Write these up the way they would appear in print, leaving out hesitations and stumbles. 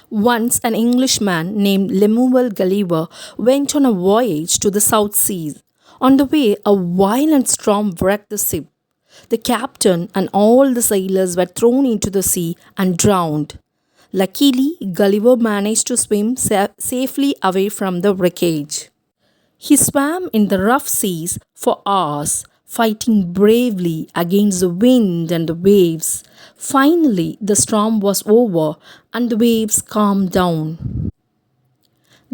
Once an Englishman named Lemuel Gulliver went on a voyage to the South Seas. On the way, a violent storm wrecked the ship. The captain and all the sailors were thrown into the sea and drowned. Luckily, Gulliver managed to swim safely away from the wreckage. He swam in the rough seas for hours, fighting bravely against the wind and the waves. Finally, the storm was over and the waves calmed down.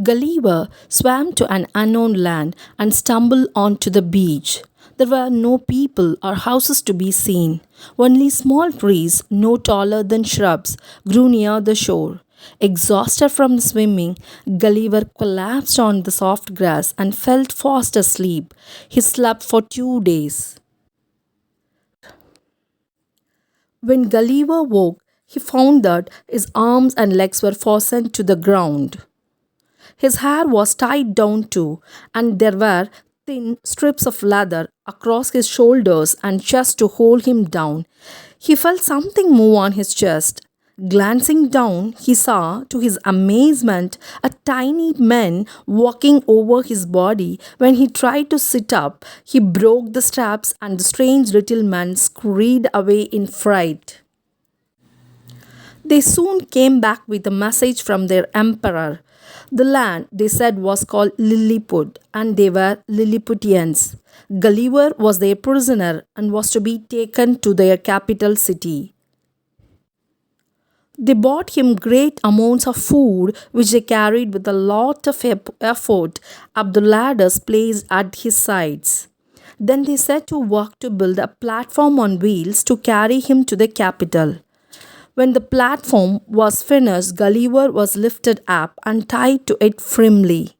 Gulliver swam to an unknown land and stumbled onto the beach. There were no people or houses to be seen. Only small trees, no taller than shrubs, grew near the shore. Exhausted from the swimming, Gulliver collapsed on the soft grass and fell fast asleep. He slept for 2 days. When Gulliver woke, he found that his arms and legs were fastened to the ground. His hair was tied down too, and there were thin strips of leather across his shoulders and chest to hold him down. He felt something move on his chest. Glancing down, he saw, to his amazement, a tiny man walking over his body. When he tried to sit up, he broke the straps and the strange little man scurried away in fright. They soon came back with a message from their emperor. The land, they said, was called Lilliput, and they were Lilliputians. Gulliver was their prisoner and was to be taken to their capital city. They bought him great amounts of food, which they carried with a lot of effort up the ladders placed at his sides. Then they set to work to build a platform on wheels to carry him to the capital. When the platform was finished, Gulliver was lifted up and tied to it firmly.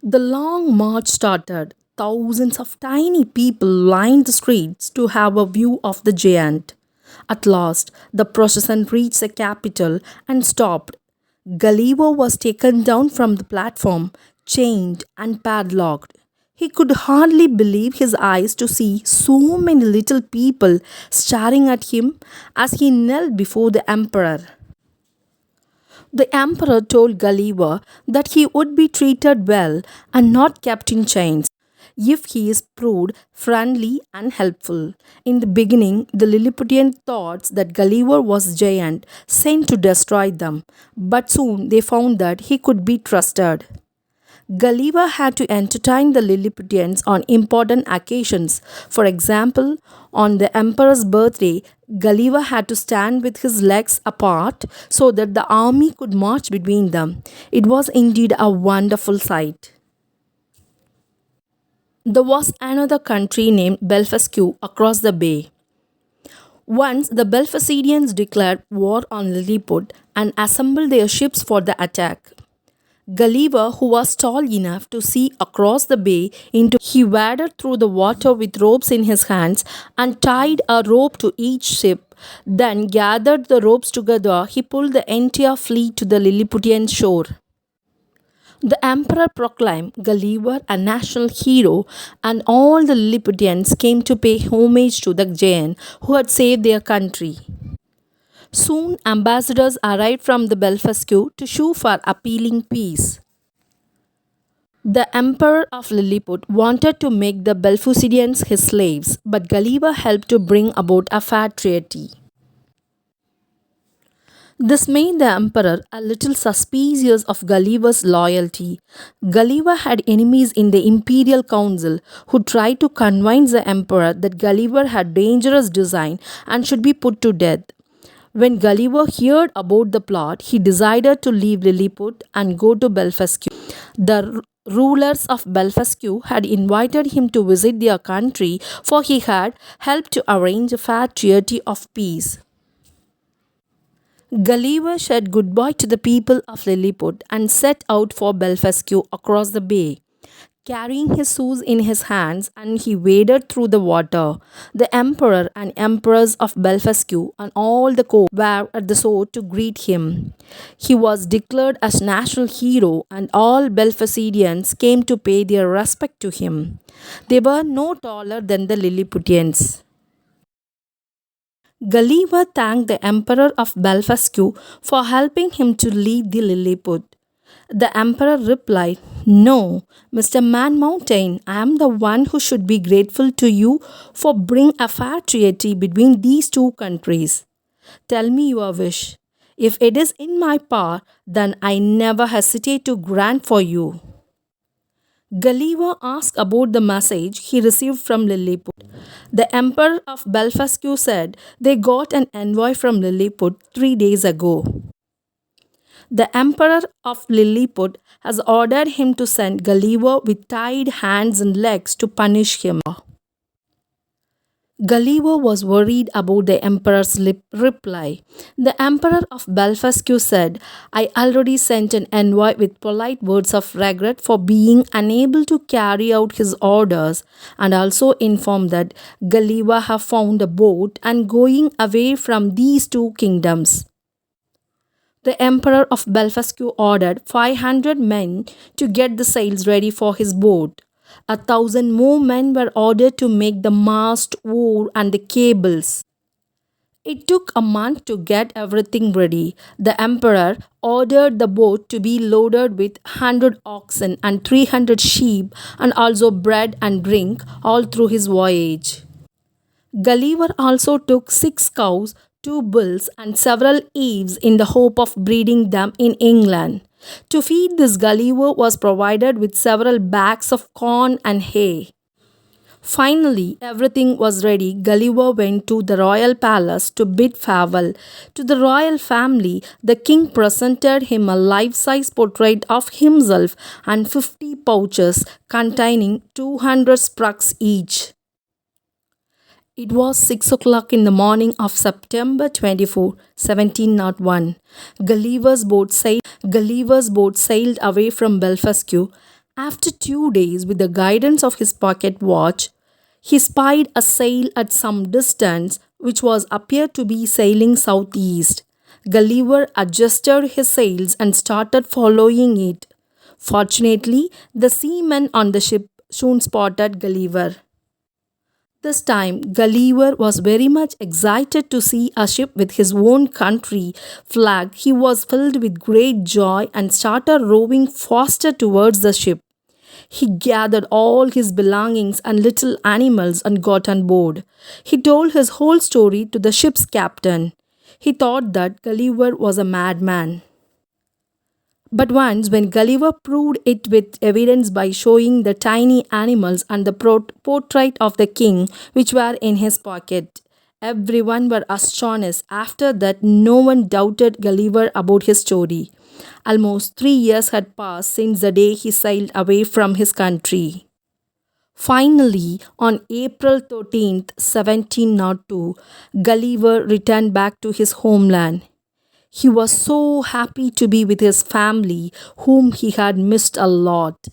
The long march started. Thousands of tiny people lined the streets to have a view of the giant. At last, the procession reached the capital and stopped. Gulliver was taken down from the platform, chained and padlocked. He could hardly believe his eyes to see so many little people staring at him as he knelt before the emperor. The emperor told Gulliver that he would be treated well and not kept in chains if he is proved friendly and helpful. In the beginning, the Lilliputian thought that Gulliver was a giant sent to destroy them, but soon they found that he could be trusted. Gulliver had to entertain the Lilliputians on important occasions. For example, on the emperor's birthday, Gulliver had to stand with his legs apart so that the army could march between them. It was indeed a wonderful sight. There was another country named Belfast across the bay. Once the Belfasidians declared war on Lilliput and assembled their ships for the attack. Gulliver, who was tall enough to see across the bay he waded through the water with ropes in his hands and tied a rope to each ship. Then gathered the ropes together, he pulled the entire fleet to the Lilliputian shore. The emperor proclaimed Gulliver a national hero, and all the Lilliputians came to pay homage to the giant who had saved their country. Soon ambassadors arrived from the Belfast to sue for appealing peace. The emperor of Lilliput wanted to make the Belfusidians his slaves, but Gulliver helped to bring about a fair treaty. This made the emperor a little suspicious of Gulliver's loyalty. Gulliver had enemies in the imperial council who tried to convince the emperor that Gulliver had dangerous design and should be put to death. When Gulliver heard about the plot, he decided to leave Lilliput and go to Belfast. The rulers of Belfast had invited him to visit their country, for he had helped to arrange a fair treaty of peace. Gulliver said goodbye to the people of Lilliput and set out for Belfast across the bay. Carrying his shoes in his hands, and he waded through the water. The emperor and empress of Belfast and all the court were at the shore to greet him. He was declared as national hero, and all Belfastidians came to pay their respect to him. They were no taller than the Lilliputians. Gulliver thanked the Emperor of Belfast for helping him to leave the Lilliput. The Emperor replied, "No, Mr. Man Mountain, I am the one who should be grateful to you for bringing a fair treaty between these two countries. Tell me your wish. If it is in my power, then I never hesitate to grant for you." Gulliver asked about the message he received from Lilliput. The Emperor of Belfast said they got an envoy from Lilliput 3 days ago. The Emperor of Lilliput has ordered him to send Gulliver with tied hands and legs to punish him. Gulliver was worried about the Emperor's reply. The Emperor of Belfast said, "I already sent an envoy with polite words of regret for being unable to carry out his orders, and also informed that Gulliver have found a boat and going away from these two kingdoms." The Emperor of Belfast ordered 500 men to get the sails ready for his boat. 1,000 more men were ordered to make the mast, oar, and the cables. It took a month to get everything ready. The Emperor ordered the boat to be loaded with 100 oxen and 300 sheep, and also bread and drink all through his voyage. Gulliver also took 6 cows, 2 bulls, and several ewes in the hope of breeding them in England. To feed this, Gulliver was provided with several bags of corn and hay. Finally, everything was ready. Gulliver went to the royal palace to bid farewell to the royal family. The king presented him a life-size portrait of himself and 50 pouches containing 200 sprugs each. It was 6 o'clock in the morning of September 24, 1701. Gulliver's boat sailed away from Belfast. After 2 days, with the guidance of his pocket watch, he spied a sail at some distance which was appeared to be sailing southeast. Gulliver adjusted his sails and started following it. Fortunately, the seamen on the ship soon spotted Gulliver. This time, Gulliver was very much excited to see a ship with his own country flag. He was filled with great joy and started rowing faster towards the ship. He gathered all his belongings and little animals and got on board. He told his whole story to the ship's captain. He thought that Gulliver was a madman. But once, when Gulliver proved it with evidence by showing the tiny animals and the portrait of the king which were in his pocket, everyone were astonished. After that, no one doubted Gulliver about his story. Almost 3 years had passed since the day he sailed away from his country. Finally, on April 13, 1702, Gulliver returned back to his homeland. He was so happy to be with his family, whom he had missed a lot.